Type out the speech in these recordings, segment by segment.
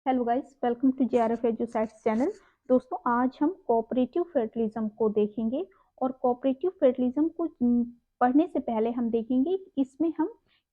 Hello guys, welcome to JRF Edusights channel. दोस्तों, आज हम कोऑपरेटिव फेडरलिज्म को देखेंगे और कोऑपरेटिव फेडरलिज्म को पढ़ने से पहले हम देखेंगे कि इसमें हम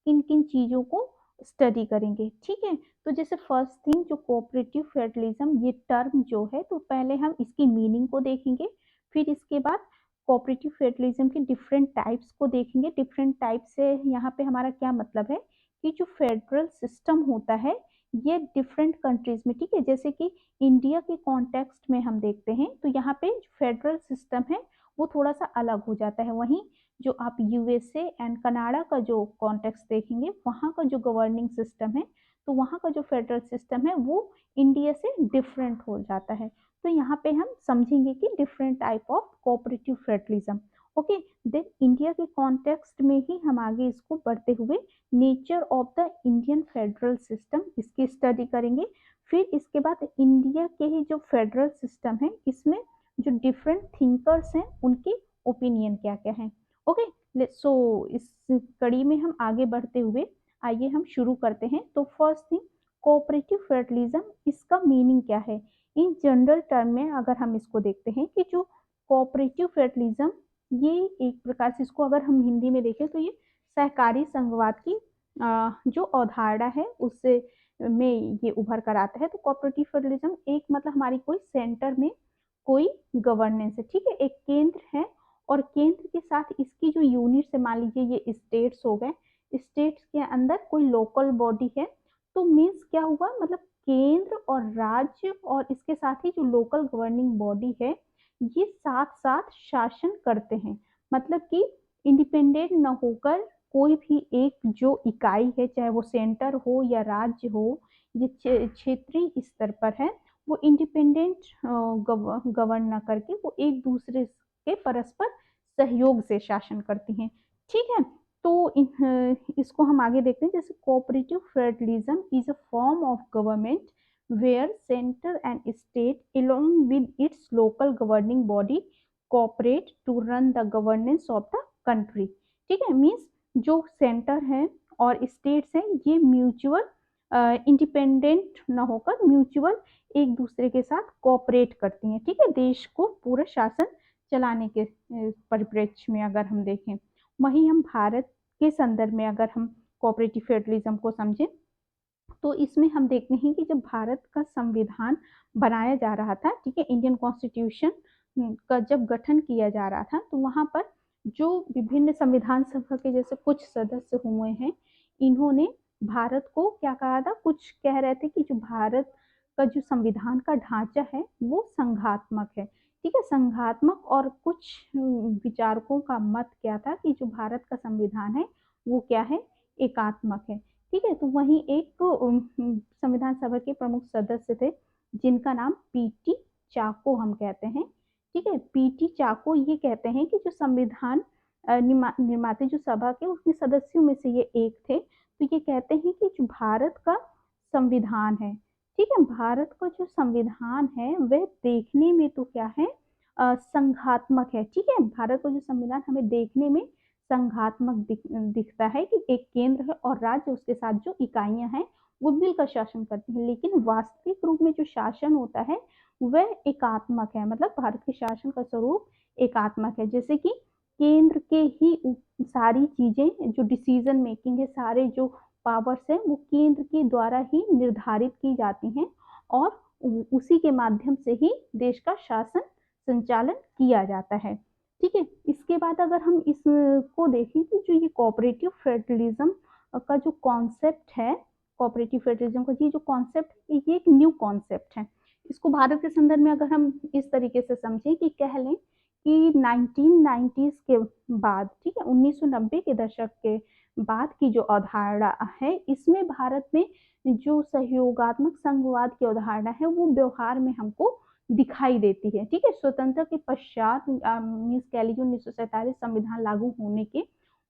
किन किन चीज़ों को स्टडी करेंगे। ठीक है, तो जैसे फर्स्ट थिंग जो कोऑपरेटिव फेडरलिज्म ये टर्म जो है, तो पहले हम इसकी मीनिंग को देखेंगे। फिर इसके बाद कोऑपरेटिव फेडरलिज्म के डिफरेंट टाइप्स को देखेंगे। डिफरेंट टाइप से यहाँ पे हमारा क्या मतलब है कि जो फेडरल सिस्टम होता है ये डिफरेंट कंट्रीज में, ठीक है, जैसे कि इंडिया के कॉन्टेक्स्ट में हम देखते हैं तो यहाँ पे फेडरल सिस्टम है वो थोड़ा सा अलग हो जाता है। वहीं जो आप यूएसए एंड कनाडा का जो कॉन्टेक्स्ट देखेंगे वहाँ का जो गवर्निंग सिस्टम है तो वहाँ का जो फेडरल सिस्टम है वो इंडिया से डिफरेंट हो जाता है। तो यहाँ पे हम समझेंगे कि different type of cooperative federalism. Okay, then India के कॉन्टेक्स्ट में ही हम आगे इसको बढ़ते हुए nature of the Indian federal system इसकी स्टडी करेंगे। फिर इसके बाद इंडिया के ही जो फेडरल सिस्टम है इसमें जो डिफरेंट थिंकर्स हैं उनके ओपिनियन क्या क्या हैं। ओके, सो इस कड़ी में हम आगे बढ़ते हुए आइए हम शुरू करते हैं। तो फर्स्ट थिंग, कोऑपरेटिव फेडरलिज्म इसका मीनिंग क्या है। इन जनरल टर्म में अगर हम इसको देखते हैं कि जो कोऑपरेटिव फेडरलिज्म ये एक प्रकार से इसको अगर हम हिंदी में देखें तो ये सहकारी संघवाद की जो अवधारणा है उससे में ये उभर कर आता है। तो कोऑपरेटिव फेडरलिज्म एक मतलब हमारी कोई सेंटर में कोई गवर्नेंस है, ठीक है, एक केंद्र है और केंद्र के साथ इसकी जो यूनिट्स है, मान लीजिए ये स्टेट्स हो गए, स्टेट्स के अंदर कोई लोकल बॉडी है। तो मीन्स क्या हुआ, मतलब केंद्र और राज्य और इसके साथ ही जो लोकल गवर्निंग बॉडी है ये साथ साथ शासन करते हैं। मतलब कि इंडिपेंडेंट न होकर कोई भी एक जो इकाई है, चाहे वो सेंटर हो या राज्य हो, ये क्षेत्रीय स्तर पर है, वो इंडिपेंडेंट गवर्न न करके वो एक दूसरे के परस्पर सहयोग से शासन करती हैं। ठीक है, तो इसको हम आगे देखते हैं। जैसे cooperative federalism is a form of government where center and state along with its local governing body cooperate to run the governance of the country। ठीक है, मीन्स जो सेंटर है और स्टेट्स हैं ये म्यूचुअल इंडिपेंडेंट न होकर म्यूचुअल एक दूसरे के साथ कोऑपरेट करती हैं। ठीक है, देश को पूरा शासन चलाने के परिप्रेक्ष्य में अगर हम देखें। वहीं हम भारत के संदर्भ में अगर हम कोऑपरेटिव फेडरलिज्म को समझें तो इसमें हम देखते हैं कि जब भारत का संविधान बनाया जा रहा था, ठीक है, इंडियन कॉन्स्टिट्यूशन का जब गठन किया जा रहा था तो वहां पर जो विभिन्न संविधान सभा के जैसे कुछ सदस्य हुए हैं, इन्होंने भारत को क्या कहा था, कुछ कह रहे थे कि जो भारत का जो संविधान का ढांचा है वो संघात्मक है। ठीक है, संघात्मक, और कुछ विचारकों का मत क्या था कि जो भारत का संविधान है वो क्या है, एकात्मक है। ठीक है, तो वहीं एक संविधान सभा के प्रमुख सदस्य थे जिनका नाम पीटी चाको हम कहते हैं। ठीक है, पीटी चाको ये कहते हैं कि जो संविधान निर्माते जो सभा के उसके सदस्यों में से ये एक थे। तो ये कहते हैं कि जो भारत का संविधान है, ठीक है, भारत का जो संविधान है वह देखने में तो क्या है, संघात्मक है। ठीक है, भारत का जो संविधान हमें देखने में संघात्मक दिखता है कि एक केंद्र है और राज्य उसके साथ जो इकाइयां हैं वो मिलकर शासन करती हैं, लेकिन वास्तविक रूप में जो शासन होता है वह एकात्मक है। मतलब भारत के शासन का स्वरूप एकात्मक है। जैसे कि केंद्र के ही सारी चीजें जो डिसीजन मेकिंग है, सारे जो पावर्स है वो केंद्र के द्वारा ही निर्धारित की जाती हैं और उसी के माध्यम से ही देश का शासन संचालन किया जाता है। ठीक है, इसके बाद अगर हम इसको देखें कि जो ये कोऑपरेटिव फेडरलिज्म का जो कॉन्सेप्ट है, कोऑपरेटिव फेडरलिज्म का ये जो कॉन्सेप्ट है ये एक न्यू कॉन्सेप्ट है। इसको भारत के संदर्भ में अगर हम इस तरीके से समझें कि कह लें कि 1990s के बाद, ठीक है, 1990 के दशक के बाद की जो अवधारणा है इसमें भारत में जो सहयोगात्मक संघवाद की अवधारणा है वो व्यवहार में हमको दिखाई देती है। ठीक है, स्वतंत्रता के पश्चात मीन्स कह लीजिए 1947 संविधान लागू होने के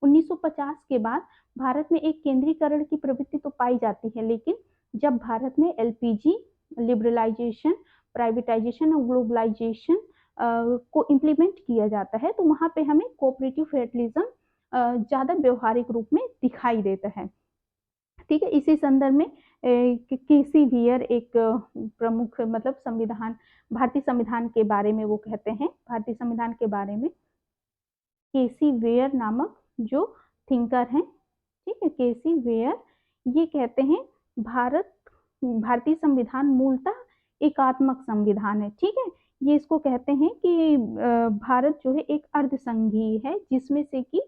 1950 के बाद भारत में एक केंद्रीकरण की प्रवृत्ति तो पाई जाती है, लेकिन जब भारत में एलपीजी, लिबरलाइजेशन, प्राइवेटाइजेशन और ग्लोबलाइजेशन को इम्प्लीमेंट किया जाता है तो वहां पे हमें कोऑपरेटिव फेडरलिज्म ज्यादा व्यवहारिक रूप में दिखाई देता है। ठीक है, इसी संदर्भ में केसी वियर एक प्रमुख मतलब संविधान भारतीय संविधान के बारे में वो कहते हैं, भारतीय संविधान के बारे में केसी वेयर नामक जो थिंकर हैं, ठीक है, केसी वेयर, ये कहते हैं भारतीय संविधान मूलतः एकात्मक संविधान है, ठीक है। ये इसको कहते हैं कि भारत जो है एक अर्धसंघीय है, जिसमें से कि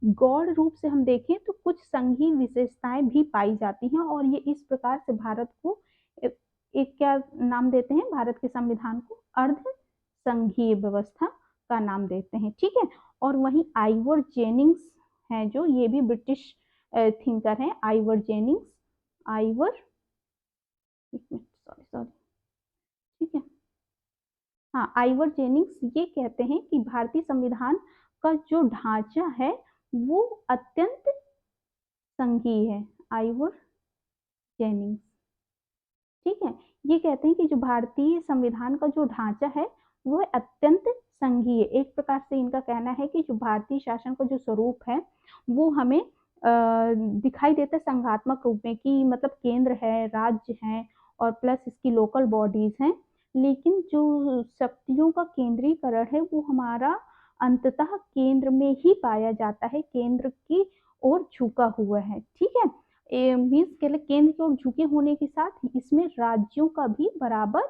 गौड़ रूप से हम देखें तो कुछ संघीय विशेषताएं भी पाई जाती हैं, और ये इस प्रकार से भारत को एक क्या नाम देते हैं, भारत के संविधान को अर्ध संघीय व्यवस्था का नाम देते हैं, ठीक है। और वहीं आइवर जेनिंग्स हैं, जो ये भी ब्रिटिश थिंकर हैं, Ivor Jennings, Ivoire, sorry sorry, ठीक है, हाँ, आइवर जेनिंग्स ये कहते हैं कि भारतीय संविधान का जो ढांचा है वो अत्यंत संघीय है, आइवर जेनिंग्स, ठीक है। ये कहते हैं कि जो भारतीय संविधान का जो ढांचा है वो अत्यंत संघीय, एक प्रकार से इनका कहना है कि जो भारतीय शासन का जो स्वरूप है वो हमें दिखाई देता है संघात्मक रूप में, कि मतलब केंद्र है, राज्य है, और प्लस इसकी लोकल बॉडीज हैं, लेकिन जो शक्तियों का केंद्रीकरण है वो हमारा अंततः केंद्र में ही पाया जाता है, केंद्र की ओर झुका हुआ है, ठीक है। मीन्स केंद्र की ओर झुके होने के साथ इसमें राज्यों का भी बराबर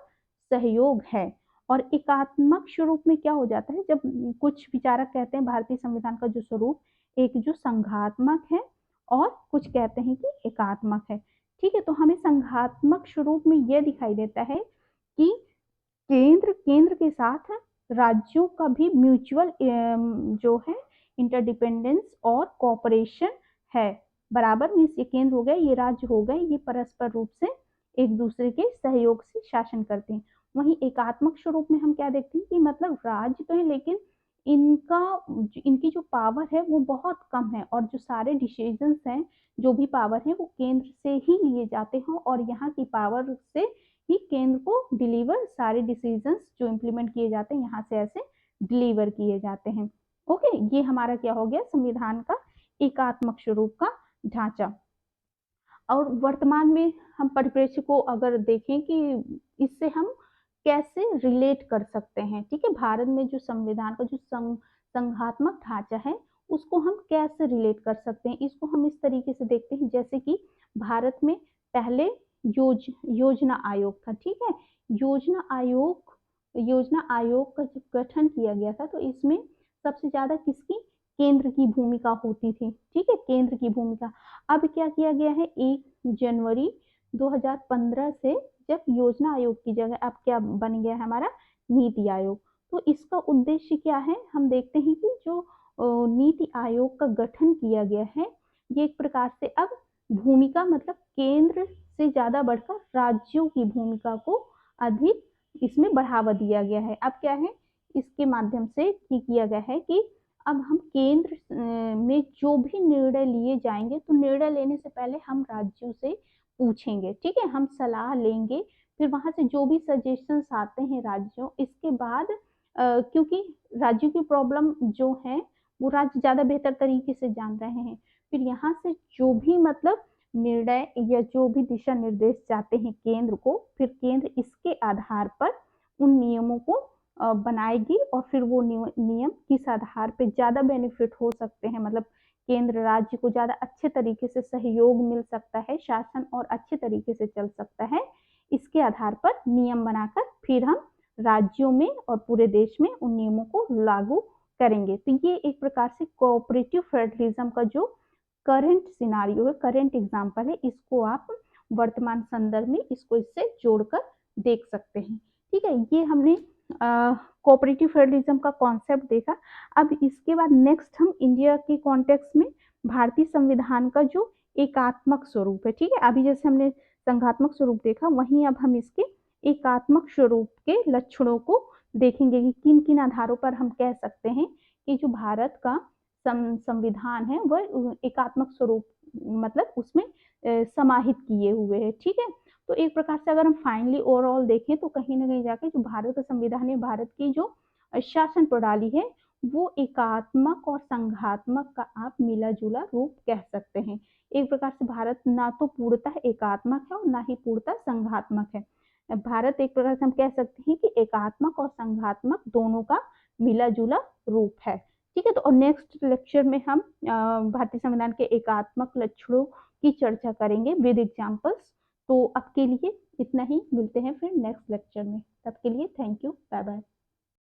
सहयोग है। और एकात्मक स्वरूप में क्या हो जाता है, जब कुछ विचारक कहते हैं भारतीय संविधान का जो स्वरूप एक जो संघात्मक है, और कुछ कहते हैं कि एकात्मक है, ठीक है। तो हमें संघात्मक स्वरूप में यह दिखाई देता है कि केंद्र के साथ राज्यों का भी म्यूचुअल जो है इंटरडिपेंडेंस और कोऑपरेशन है, बराबर। मीन्स ये केंद्र हो गए, ये राज्य हो गए, ये परस्पर रूप से एक दूसरे के सहयोग से शासन करते हैं। वहीं एकात्मक स्वरूप में हम क्या देखते हैं कि मतलब राज्य तो है, लेकिन इनकी जो पावर है वो बहुत कम है, और जो सारे डिसीजंस हैं, जो भी पावर है वो केंद्र से ही लिए जाते हैं, और यहाँ की पावर से ही केंद्र को डिलीवर सारे डिसीजंस जो इम्प्लीमेंट किए जाते हैं यहाँ से ऐसे डिलीवर किए जाते हैं। ओके, ये हमारा क्या हो गया, संविधान का एकात्मक स्वरूप का ढांचा। और वर्तमान में हम परिप्रेक्ष्य को अगर देखें कि इससे हम कैसे रिलेट कर सकते हैं, ठीक है, भारत में जो संविधान का जो संघात्मक ढांचा है उसको हम कैसे रिलेट कर सकते हैं, इसको हम इस तरीके से देखते हैं जैसे कि भारत में पहले योजना आयोग था, ठीक है। योजना आयोग का जब गठन किया गया था तो इसमें सबसे ज्यादा किसकी, केंद्र की भूमिका होती थी, ठीक है, केंद्र की भूमिका। अब क्या किया गया है, 1 जनवरी 2015 से जब योजना आयोग की जगह अब क्या बन गया है हमारा नीति आयोग। तो इसका उद्देश्य क्या है, हम देखते हैं कि जो नीति आयोग का गठन किया गया है, ये एक प्रकार से अब भूमिका मतलब केंद्र से ज्यादा बढ़कर राज्यों की भूमिका को अधिक इसमें बढ़ावा दिया गया है। अब क्या है, इसके माध्यम से किया गया है कि अब हम केंद्र में जो भी निर्णय लिए जाएंगे तो निर्णय लेने से पहले हम राज्यों से पूछेंगे, ठीक है, हम सलाह लेंगे, फिर वहां से जो भी सजेशंस आते हैं राज्यों, इसके बाद क्योंकि राज्यों की प्रॉब्लम जो है वो राज्य ज्यादा बेहतर तरीके से जान रहे हैं, फिर यहाँ से जो भी मतलब निर्णय या जो भी दिशा निर्देश जाते हैं केंद्र को, फिर केंद्र इसके आधार पर उन नियमों को बनाएगी, और फिर वो नियम किस आधार पे ज्यादा बेनिफिट हो सकते हैं, मतलब केंद्र राज्य को ज्यादा अच्छे तरीके से सहयोग मिल सकता है, शासन और अच्छे तरीके से चल सकता है, इसके आधार पर नियम बनाकर फिर हम राज्यों में और पूरे देश में उन नियमों को लागू करेंगे। तो ये एक प्रकार से कोऑपरेटिव फेडरलिज्म का जो करंट सिनारियो है, करंट एग्जाम्पल है, इसको आप वर्तमान संदर्भ में इसको इससे जोड़कर देख सकते हैं, ठीक है। ये हमने कोऑपरेटिव फेडरलिज्म का कॉन्सेप्ट देखा। अब इसके बाद नेक्स्ट हम इंडिया के कॉन्टेक्स्ट में भारतीय संविधान का जो एकात्मक स्वरूप है, ठीक है, अभी जैसे हमने संघात्मक स्वरूप देखा, वहीं अब हम इसके एकात्मक स्वरूप के लक्षणों को देखेंगे कि किन किन आधारों पर हम कह सकते हैं कि जो भारत का संविधान है वह एकात्मक स्वरूप मतलब उसमें समाहित किए हुए है, ठीक है। तो एक प्रकार से अगर हम फाइनली ओवरऑल देखें तो कहीं ना कहीं जाके जो भारत का संविधान है, भारत की जो शासन प्रणाली है वो एकात्मक और संघात्मक का आप मिला-जुला रूप कह सकते हैं। एक प्रकार से भारत ना तो पूर्णतः एकात्मक है और ना ही पूर्णतः संघात्मक है। भारत एक प्रकार से हम कह सकते हैं कि एकात्मक और संघात्मक दोनों का मिला-जुला रूप है। ठीक है, तो और नेक्स्ट लेक्चर में हम भारतीय संविधान के एकात्मक लक्षणों की चर्चा करेंगे विद एग्जाम्पल्स। तो अब के लिए इतना ही, मिलते हैं फिर नेक्स्ट लेक्चर में। तब के लिए थैंक यू, बाय बाय।